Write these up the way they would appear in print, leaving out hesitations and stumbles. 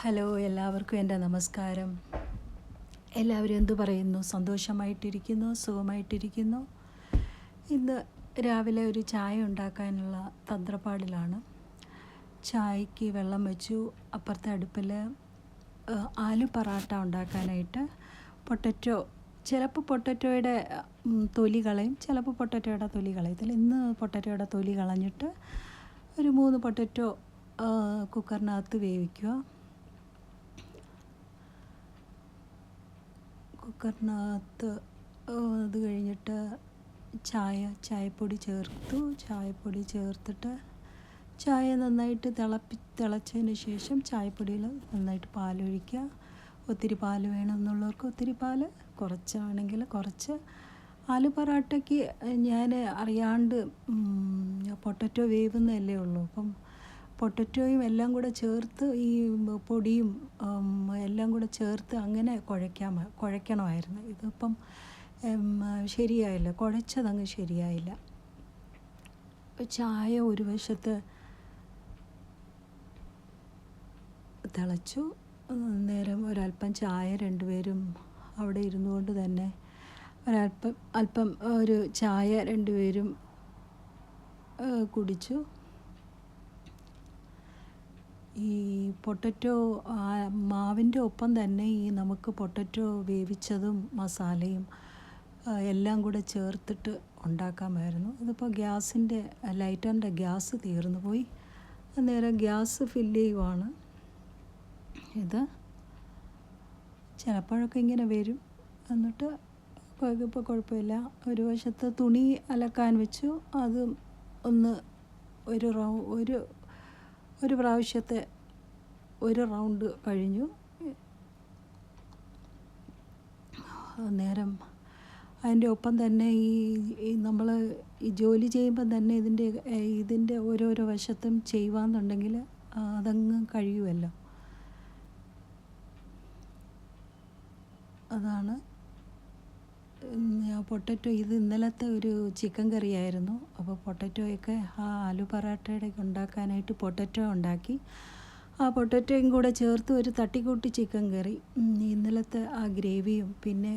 Hello, എല്ലാവർക്കും എൻ്റെ നമസ്കാരം. എല്ലാവരും എന്തു പറയുന്നു? സന്തോഷമായിട്ടിരിക്കുന്നു, സുഖമായിട്ടിരിക്കുന്നു. ഇന്ന് രാവിലെ ഒരു ചായ ഉണ്ടാക്കാനുള്ള തന്ത്രപ്പാടിലാണ്. ചായക്ക് വെള്ളം വെച്ചു. അപ്പുറത്തെ അടുപ്പിൽ ആലു പറാട്ട ഉണ്ടാക്കാനായിട്ട് ചിലപ്പോൾ പൊട്ടറ്റോയുടെ തൊലി കളയും, ചിലപ്പോൾ പൊട്ടറ്റോയുടെ തൊലി കളയത്തില്ല. ഇന്ന് പൊട്ടറ്റോയുടെ തൊലി കളഞ്ഞിട്ട് ഒരു 3 പൊട്ടറ്റോ കുക്കറിനകത്ത് വേവിക്കുക. കുക്കറിനകത്ത് അത് കഴിഞ്ഞിട്ട് ചായപ്പൊടി ചേർത്തിട്ട് ചായ നന്നായിട്ട് തിളച്ചതിന് ശേഷം ചായപ്പൊടിയിൽ നന്നായിട്ട് പാലൊഴിക്കുക. ഒത്തിരി പാൽ വേണമെന്നുള്ളവർക്ക് ഒത്തിരി പാൽ, കുറച്ചാണെങ്കിൽ കുറച്ച്. ആലു പൊറാട്ടയ്ക്ക് ഞാൻ അറിയാണ്ട് പൊട്ടറ്റോ വേവുന്നതല്ലേ ഉള്ളൂ. അപ്പം പൊട്ടറ്റോയും എല്ലാം കൂടെ ചേർത്ത് ഈ പൊടിയും എല്ലാം കൂടെ ചേർത്ത് അങ്ങനെ കുഴയ്ക്കണമായിരുന്നു. ഇതിപ്പം ശരിയായില്ല, കുഴച്ചതങ്ങ് ശരിയായില്ല. ചായ ഒരു വശത്ത് തിളച്ചു. നേരം ഒരല്പം ചായ രണ്ടുപേരും അവിടെ ഇരുന്നുകൊണ്ട് തന്നെ അല്പം ഒരു ചായ രണ്ടുപേരും കുടിച്ചു. ഈ പൊട്ടറ്റോ മാവിൻ്റെ ഒപ്പം തന്നെ ഈ നമുക്ക് പൊട്ടറ്റോ വേവിച്ചതും മസാലയും എല്ലാം കൂടെ ചേർത്തിട്ട് ഉണ്ടാക്കാമായിരുന്നു. ഇതിപ്പോൾ ലൈറ്ററിൻ്റെ ഗ്യാസ് തീർന്നു പോയി. അന്നേരം ഗ്യാസ് ഫില്ല് ചെയ്യുവാണ്. ഇത് ചിലപ്പോഴൊക്കെ ഇങ്ങനെ വരും. എന്നിട്ട് ഇപ്പോൾ കുഴപ്പമില്ല. ഒരു വശത്ത് തുണി അലക്കാൻ വെച്ചു. അത് ഒന്ന് ഒരു പ്രാവശ്യത്തെ ഒരു റൗണ്ട് കഴിഞ്ഞു. നേരം അതിൻ്റെ ഒപ്പം തന്നെ ഈ നമ്മൾ ഈ ജോലി ചെയ്യുമ്പം തന്നെ ഇതിൻ്റെ ഓരോരോ വശത്തും ചെയ്യുവാന്നുണ്ടെങ്കിൽ അതങ്ങ് കഴിയുമല്ലോ. അതാണ് പൊട്ടറ്റോ. ഇത് ഇന്നലത്തെ ഒരു ചിക്കൻ കറിയായിരുന്നു. അപ്പോൾ പൊട്ടറ്റോയൊക്കെ ആലു പറാട്ടയുടെ ഉണ്ടാക്കാനായിട്ട് പൊട്ടറ്റോ ഉണ്ടാക്കി. ആ പൊട്ടറ്റോയും കൂടെ ചേർത്ത് ഒരു തട്ടിക്കൂട്ടി ചിക്കൻ കറി. ഇന്നലത്തെ ആ ഗ്രേവിയും പിന്നെ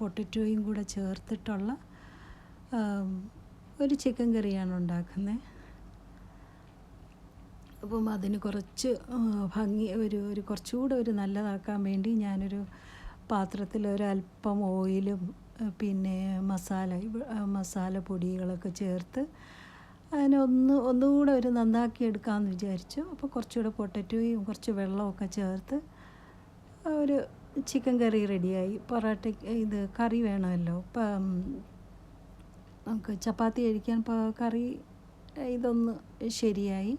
പൊട്ടറ്റോയും കൂടെ ചേർത്തിട്ടുള്ള ഒരു ചിക്കൻ കറിയാണ് ഉണ്ടാക്കുന്നത്. അപ്പം അതിന് കുറച്ച് ഭംഗി ഒരു കുറച്ചുകൂടെ ഒരു നല്ലതാക്കാൻ വേണ്ടി ഞാനൊരു പാത്രത്തിൽ ഒരല്പം ഓയിലും പിന്നെ മസാല പൊടികളൊക്കെ ചേർത്ത് അതിനെ ഒന്നുകൂടെ ഒരു നന്നാക്കി എടുക്കാമെന്ന് വിചാരിച്ചു. അപ്പോൾ കുറച്ചുകൂടെ പൊട്ടറ്റോയും കുറച്ച് വെള്ളമൊക്കെ ചേർത്ത് ഒരു ചിക്കൻ കറി റെഡിയായി. പൊറാട്ടയ്ക്ക് ഇത് കറി വേണമല്ലോ. ഇപ്പം നമുക്ക് ചപ്പാത്തി കഴിക്കാൻ കറി ഇതൊന്ന് ശരിയായി.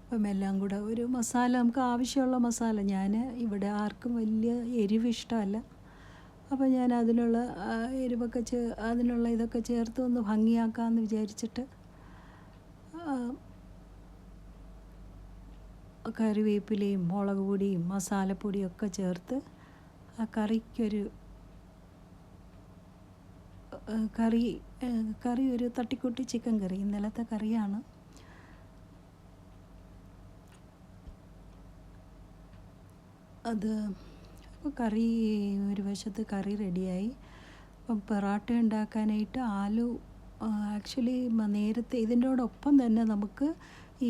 അപ്പം എല്ലാം കൂടെ ഒരു മസാല, നമുക്ക് ആവശ്യമുള്ള മസാല. ഞാൻ ഇവിടെ ആർക്കും വലിയ എരിവ് ഇഷ്ടമല്ല. അപ്പോൾ ഞാൻ അതിനുള്ള എരിവൊക്കെ അതിനുള്ള ഇതൊക്കെ ചേർത്ത് ഒന്ന് ഭംഗിയാക്കാമെന്ന് വിചാരിച്ചിട്ട് കറിവേപ്പിലയും മുളക് പൊടിയും മസാലപ്പൊടിയും ഒക്കെ ചേർത്ത് ആ കറി ഒരു തട്ടിക്കൂട്ടി ചിക്കൻ കറി, ഇന്നലത്തെ കറിയാണ്. അത് കറി ഒരു വശത്ത് കറി റെഡിയായി. അപ്പം പൊറാട്ട ഉണ്ടാക്കാനായിട്ട് ആലു ആക്ച്വലി നേരത്തെ ഇതിൻ്റെയോടൊപ്പം തന്നെ നമുക്ക്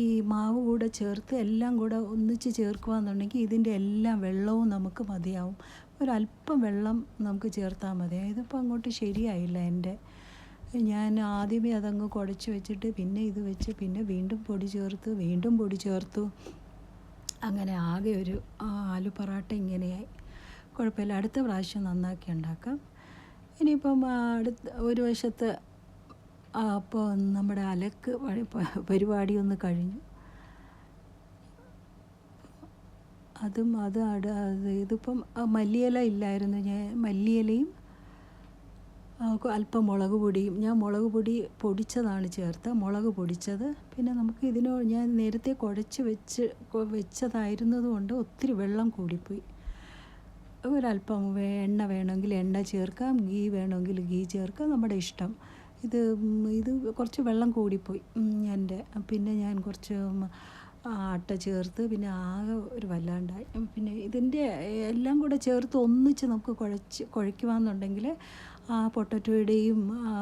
ഈ മാവ് കൂടെ ചേർത്ത് എല്ലാം കൂടെ ഒന്നിച്ച് ചേർക്കുകയെന്നുണ്ടെങ്കിൽ ഇതിൻ്റെ എല്ലാം വെള്ളവും നമുക്ക് മതിയാവും. ഒരല്പം വെള്ളം നമുക്ക് ചേർത്താൽ മതി. ഇതിപ്പോൾ അങ്ങോട്ട് ശരിയായില്ല എൻ്റെ. ഞാൻ ആദ്യമേ അതങ്ങ് കുഴച്ച് വെച്ചിട്ട് പിന്നെ ഇത് വെച്ച് പിന്നെ വീണ്ടും പൊടി ചേർത്തു. അങ്ങനെ ആകെ ഒരു ആലു പൊറാട്ട ഇങ്ങനെയായി. കുഴപ്പമില്ല, അടുത്ത പ്രാവശ്യം നന്നാക്കി ഉണ്ടാക്കാം. ഇനിയിപ്പം ഒരു വശത്ത് അപ്പോൾ നമ്മുടെ പരിപാടിയൊന്ന് കഴിഞ്ഞു. ഇതിപ്പം മല്ലിയില ഇല്ലായിരുന്നു. മല്ലിയിലയും അല്പം മുളക് പൊടിയും, ഞാൻ മുളക് പൊടി പൊടിച്ചതാണ് മുളക് പൊടിച്ചത്. പിന്നെ നമുക്ക് ഞാൻ നേരത്തെ കുഴച്ച് വെച്ചതായിരുന്നത് കൊണ്ട് ഒത്തിരി വെള്ളം കൂടിപ്പോയി. ഒരല്പം എണ്ണ വേണമെങ്കിൽ എണ്ണ ചേർക്കാം, ഗീ വേണമെങ്കിൽ ഗീ ചേർക്കാം, നമ്മുടെ ഇഷ്ടം. ഇത് കുറച്ച് വെള്ളം കൂടിപ്പോയി എൻ്റെ. പിന്നെ ഞാൻ കുറച്ച് ആട്ട ചേർത്ത്, പിന്നെ ആകെ ഒരു വല്ലാണ്ടായി. പിന്നെ ഇതിൻ്റെ എല്ലാം കൂടെ ചേർത്ത് ഒന്നിച്ച് നമുക്ക് കുഴയ്ക്കുവാന്നുണ്ടെങ്കിൽ ആ പൊട്ടറ്റോയുടെയും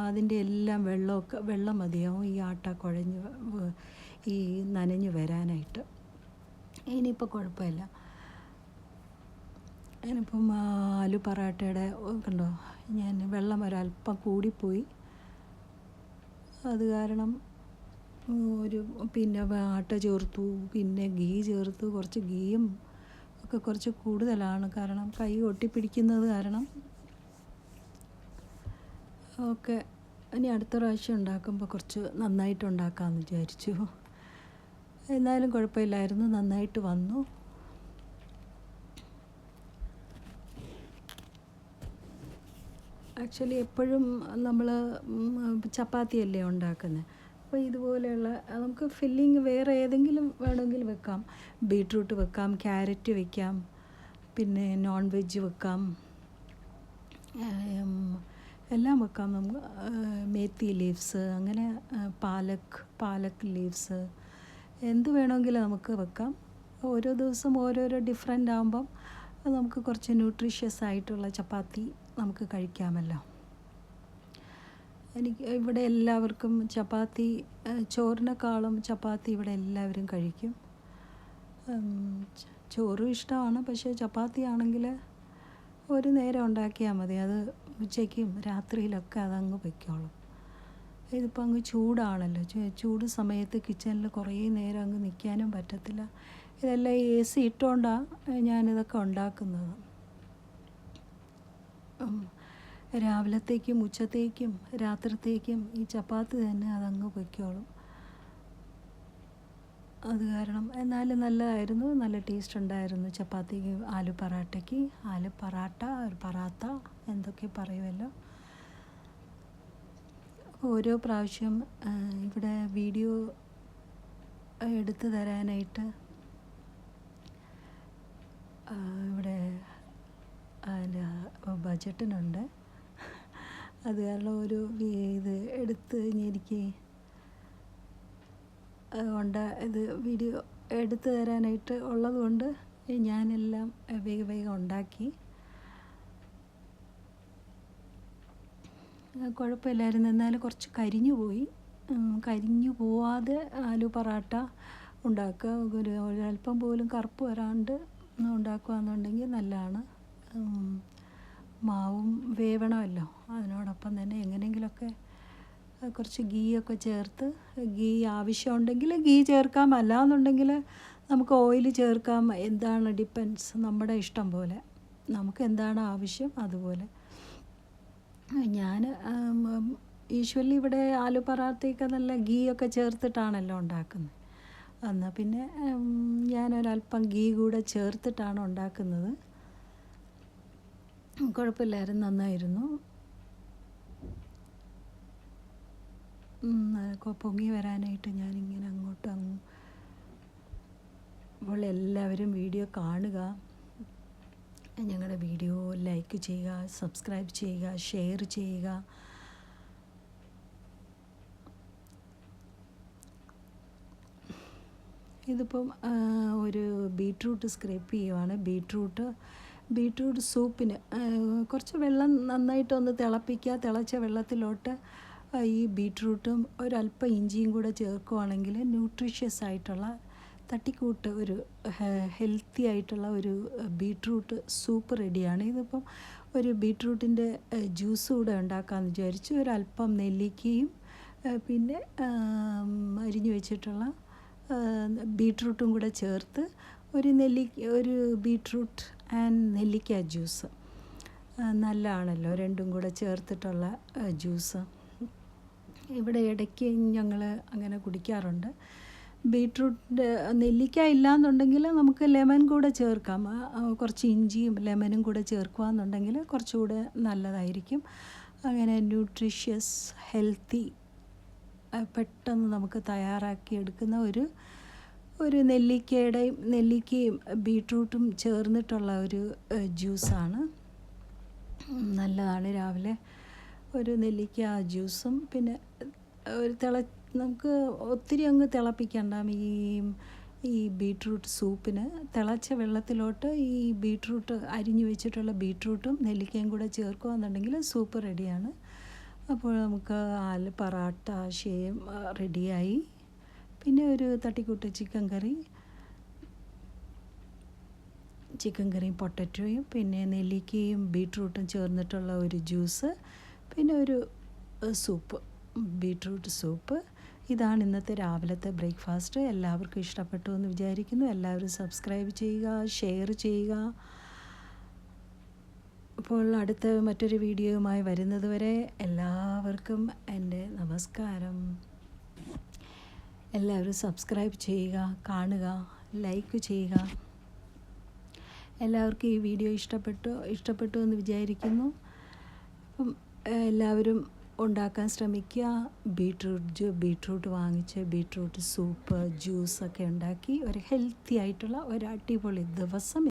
അതിൻ്റെ എല്ലാം വെള്ളം മതിയാവും ഈ ആട്ട കുഴഞ്ഞ് ഈ നനഞ്ഞ് വരാനായിട്ട്. ഇനിയിപ്പോൾ കുഴപ്പമില്ല. ഞാനിപ്പം ആലു പറാട്ടയുടെ കണ്ടോ, ഞാൻ വെള്ളം ഒരല്പം കൂടിപ്പോയി. അത് കാരണം പിന്നെ ആട്ട ചേർത്തു, പിന്നെ ഗീ ചേർത്തു. കുറച്ച് ഗീയും ഒക്കെ കുറച്ച് കൂടുതലാണ്, കാരണം കൈ ഒട്ടിപ്പിടിക്കുന്നത് കാരണം. ഓക്കെ, ഇനി അടുത്ത പ്രാവശ്യം ഉണ്ടാക്കുമ്പോൾ കുറച്ച് നന്നായിട്ട് ഉണ്ടാക്കാമെന്ന് വിചാരിച്ചു. എന്നാലും കുഴപ്പമില്ലായിരുന്നു, നന്നായിട്ട് വന്നു. ആക്ച്വലി എപ്പോഴും നമ്മൾ ചപ്പാത്തിയല്ലേ ഉണ്ടാക്കുന്നത്. അപ്പോൾ ഇതുപോലെയുള്ള നമുക്ക് ഫില്ലിങ് വേറെ ഏതെങ്കിലും വേണമെങ്കിൽ വെക്കാം. ബീട്രൂട്ട് വെക്കാം, ക്യാരറ്റ് വെക്കാം, പിന്നെ നോൺ വെജ് വെക്കാം, എല്ലാം വെക്കാം. നമുക്ക് മേത്തി ലീവ്സ്, അങ്ങനെ പാലക്ക് ലീവ്സ്, എന്ത് വേണമെങ്കിലും നമുക്ക് വെക്കാം. ഓരോ ദിവസം ഓരോരോ ഡിഫറെൻ്റ് ആകുമ്പം നമുക്ക് കുറച്ച് ന്യൂട്രീഷ്യസ് ആയിട്ടുള്ള ചപ്പാത്തി നമുക്ക് കഴിക്കാമല്ലോ. ഇവിടെ എല്ലാവർക്കും ചപ്പാത്തി, ചോറിനേക്കാളും ചപ്പാത്തി ഇവിടെ എല്ലാവരും കഴിക്കും. ചോറും ഇഷ്ടമാണ്, പക്ഷേ ചപ്പാത്തി ആണെങ്കിൽ ഒരു നേരം ഉണ്ടാക്കിയാൽ മതി. അത് ഉച്ചയ്ക്കും രാത്രിയിലൊക്കെ അതങ്ങ് വയ്ക്കോളും. ഇതിപ്പോൾ അങ്ങ് ചൂടാണല്ലോ, ചൂട് സമയത്ത് കിച്ചണിൽ കുറേ നേരം അങ്ങ് നിൽക്കാനും പറ്റത്തില്ല. ഇതെല്ലാം AC ഇട്ടുകൊണ്ടാണ് ഞാനിതൊക്കെ ഉണ്ടാക്കുന്നത്. രാവിലത്തേക്കും ഉച്ചത്തേക്കും രാത്രിത്തേക്കും ഈ ചപ്പാത്തി തന്നെ അതങ്ങ് പൊയ്ക്കോളും. അത് കാരണം എന്നാലും നല്ലതായിരുന്നു, നല്ല ടേസ്റ്റ് ഉണ്ടായിരുന്നു ചപ്പാത്തിക്ക്. ആലു പറാട്ടയ്ക്ക്, ആലു പറാട്ട, ഒരു പറാത്ത എന്തൊക്കെ പറയുമല്ലോ. ഓരോ പ്രാവശ്യം ഇവിടെ വീഡിയോ എടുത്തു തരാനായിട്ട് ഇവിടെ ബജറ്റിനുണ്ട്. അത് കാരണം ഇത് എടുത്ത് എനിക്ക് ഇത് വീഡിയോ എടുത്തു തരാനായിട്ട് ഉള്ളതുകൊണ്ട് ഞാനെല്ലാം വേഗം ഉണ്ടാക്കി. കുഴപ്പമില്ലായിരുന്നു, എന്നാലും കുറച്ച് കരിഞ്ഞു പോയി. കരിഞ്ഞു പോവാതെ ആലു പറാട്ട ഉണ്ടാക്കുക, ഒരല്പം പോലും കറുപ്പ് വരാണ്ട് ഉണ്ടാക്കുകയെന്നുണ്ടെങ്കിൽ നല്ലതാണ്. മാവും വേവണമല്ലോ, അതിനോടൊപ്പം തന്നെ എങ്ങനെയെങ്കിലുമൊക്കെ കുറച്ച് ഗീയൊക്കെ ചേർത്ത്, ഗീ ആവശ്യമുണ്ടെങ്കിൽ ഗീ ചേർക്കാം, അല്ലാന്നുണ്ടെങ്കിൽ നമുക്ക് ഓയിൽ ചേർക്കാം. എന്താണ് ഡിപ്പെൻസ്, നമ്മുടെ ഇഷ്ടം പോലെ, നമുക്ക് എന്താണ് ആവശ്യം അതുപോലെ. ഞാൻ യൂഷ്വലി ഇവിടെ ആലു പറാത്തയൊക്കെ നല്ല ഗീയൊക്കെ ചേർത്തിട്ടാണല്ലോ ഉണ്ടാക്കുന്നത്. എന്നാൽ പിന്നെ ഞാനൊരല്പം ഗീ കൂടെ ചേർത്തിട്ടാണ് ഉണ്ടാക്കുന്നത്. കുഴപ്പമില്ലായിരുന്നു, നന്നായിരുന്നു. പൊങ്ങി വരാനായിട്ട് ഞാനിങ്ങനെ അപ്പോൾ എല്ലാവരും വീഡിയോ കാണുക, ഞങ്ങളുടെ വീഡിയോ ലൈക്ക് ചെയ്യുക, സബ്സ്ക്രൈബ് ചെയ്യുക, ഷെയർ ചെയ്യുക. ഇതിപ്പം ഒരു ബീട്രൂട്ട് സ്ക്രേപ്പ് ചെയ്യുവാണ്. ബീട്രൂട്ട് സൂപ്പിന് കുറച്ച് വെള്ളം നന്നായിട്ടൊന്ന് തിളപ്പിക്കുക. തിളച്ച വെള്ളത്തിലോട്ട് ഈ ബീട്രൂട്ടും ഒരല്പം ഇഞ്ചിയും കൂടെ ചേർക്കുവാണെങ്കിൽ ന്യൂട്രീഷ്യസ് ആയിട്ടുള്ള തട്ടിക്കൂട്ട് ഒരു ഹെൽത്തി ആയിട്ടുള്ള ഒരു ബീട്രൂട്ട് സൂപ്പ് റെഡിയാണ്. ഇതിപ്പം ഒരു ബീട്രൂട്ടിൻ്റെ ജ്യൂസ് കൂടെ ഉണ്ടാക്കാമെന്ന് വിചാരിച്ചു. ഒരല്പം നെല്ലിക്കയും പിന്നെ അരിഞ്ഞു വെച്ചിട്ടുള്ള ബീട്രൂട്ടും കൂടെ ചേർത്ത് ഒരു ബീട്രൂട്ട് ആൻഡ് നെല്ലിക്ക ജ്യൂസ് നല്ലതാണല്ലോ, രണ്ടും കൂടെ ചേർത്തിട്ടുള്ള ജ്യൂസ്. ഇവിടെ ഇടയ്ക്ക് ഞങ്ങൾ അങ്ങനെ കുടിക്കാറുണ്ട്. ബീട്രൂട്ടിൻ്റെ നെല്ലിക്ക ഇല്ലയെന്നുണ്ടെങ്കിൽ നമുക്ക് ലെമൺ കൂടെ ചേർക്കാം. കുറച്ച് ഇഞ്ചിയും ലെമനും കൂടെ ചേർക്കുകയെന്നുണ്ടെങ്കിൽ കുറച്ചുകൂടെ നല്ലതായിരിക്കും. അങ്ങനെ ന്യൂട്രീഷ്യസ്, ഹെൽത്തി, പെട്ടെന്ന് നമുക്ക് തയ്യാറാക്കി എടുക്കുന്ന ഒരു നെല്ലിക്കയും ബീട്രൂട്ടും ചേർന്നിട്ടുള്ള ഒരു ജ്യൂസാണ്. നല്ലതാണ് രാവിലെ ഒരു നെല്ലിക്ക ജ്യൂസും പിന്നെ ഒരു നമുക്ക് ഒത്തിരി അങ്ങ് തിളപ്പിക്കണ്ട. ഈ ബീട്രൂട്ട് സൂപ്പിന് തിളച്ച വെള്ളത്തിലോട്ട് ഈ ബീട്രൂട്ട് അരിഞ്ഞു വെച്ചിട്ടുള്ള ബീട്രൂട്ടും നെല്ലിക്കയും കൂടെ ചേർക്കുകയെന്നുണ്ടെങ്കിൽ സൂപ്പ് റെഡിയാണ്. അപ്പോൾ നമുക്ക് പറാട്ട റെഡിയായി. പിന്നെ ഒരു തട്ടിക്കൂട്ട് ചിക്കൻ കറിയും പൊട്ടറ്റോയും പിന്നെ നെല്ലിക്കയും ബീട്രൂട്ടും ചേർന്നിട്ടുള്ള ഒരു ജ്യൂസ്, പിന്നെ ഒരു സൂപ്പ്, ബീട്രൂട്ട് സൂപ്പ്. ഇതാണ് ഇന്നത്തെ രാവിലത്തെ ബ്രേക്ക്ഫാസ്റ്റ്. എല്ലാവർക്കും ഇഷ്ടപ്പെട്ടു എന്ന് വിചാരിക്കുന്നു. എല്ലാവരും സബ്സ്ക്രൈബ് ചെയ്യുക, ഷെയർ ചെയ്യുക. അപ്പോൾ അടുത്ത മറ്റൊരു വീഡിയോയുമായി വരുന്നത് വരെ എല്ലാവർക്കും എൻ്റെ നമസ്കാരം. എല്ലാവരും സബ്സ്ക്രൈബ് ചെയ്യുക, കാണുക, ലൈക്ക് ചെയ്യുക. എല്ലാവർക്കും ഈ വീഡിയോ ഇഷ്ടപ്പെട്ടു എന്ന് വിചാരിക്കുന്നു. അപ്പം എല്ലാവരും ഉണ്ടാക്കാൻ ശ്രമിക്കുക. ബീട്രൂട്ട് വാങ്ങിച്ച് ബീട്രൂട്ട് സൂപ്പ്, ജ്യൂസൊക്കെ ഉണ്ടാക്കി ഒരു ഹെൽത്തി ആയിട്ടുള്ള ഒരു അടിപൊളി ദിവസം